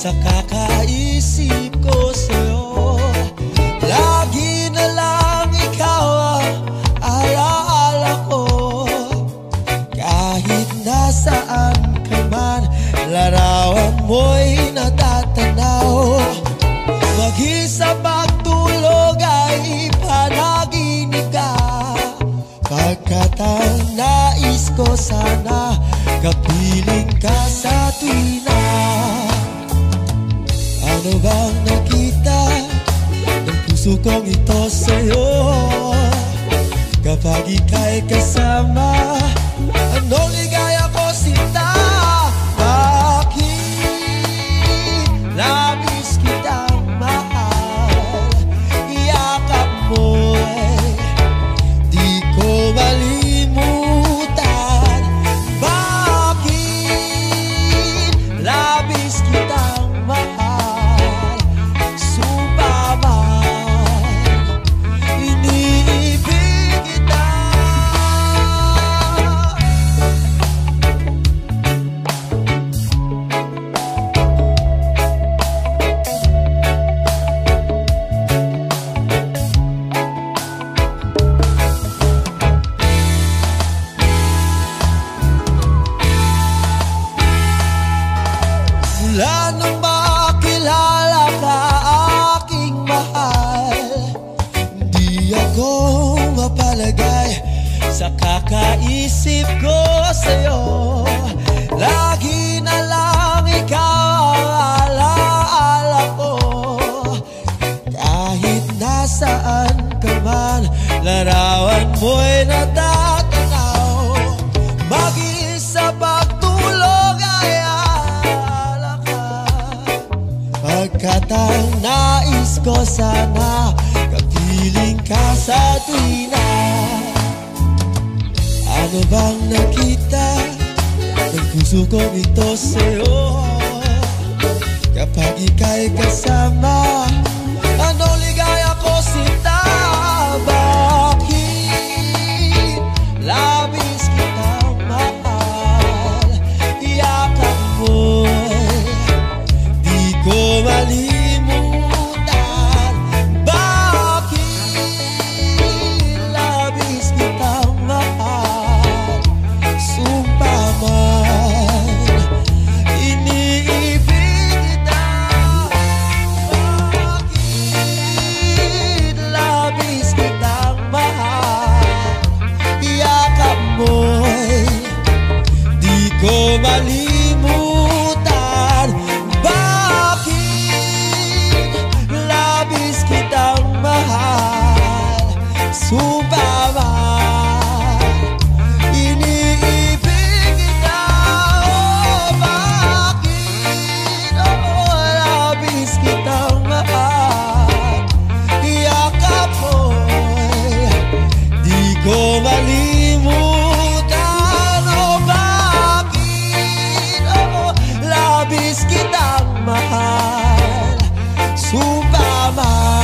sa kakaisip ko sa'yo. Lagi na lang ikaw ang alaala ko. Kahit nasaan ka man, larawan mo'y natatanaw. Mag-isa pagtulog ay panaginip ka. Pagkat ang nais ko sana, kapiling ka sa tuwina. Ano bang nakita ng puso kong ito sa'yo? Kapag ika'y kasama, anong ligaya ko sinta? Bakit labis kitang mahal? Iyakap mo'y di ko malimutan. Bakit labis kitang mahal? Sumpa man, iniibig kita. Mula nung makilala ka, aking mahal, di ako mapalagay sa kakaisip ko sa'yo. Lagi na lang ikaw ang alaala ko. Kahit nasaan ka man, larawan mo'y natatanaw. Mag-isa pagtulog ay alaala ka. Pagkat ang nais ko sana, kapiling ka sa tuwina. Ano bang nakita ng puso kong ito sa'yo? Kapag ika'y kasama, anong ligaya ko sinta? Bakit labis kitang mahal? Iyakap mo'y di ko malimutan. Bakit labis kitang mahal? Sumpa man, iniibig kita. Bakit labis kitang mahal? Iyakap mo'y di ko malimutan. Bakit labis kitang mahal? Sumpa man, iniibig kita. Oh, bakit labis kitang mahal? Iyakap mo'y di ko malimutan. Oh, bakit labis kitang mahal? Sumpa man.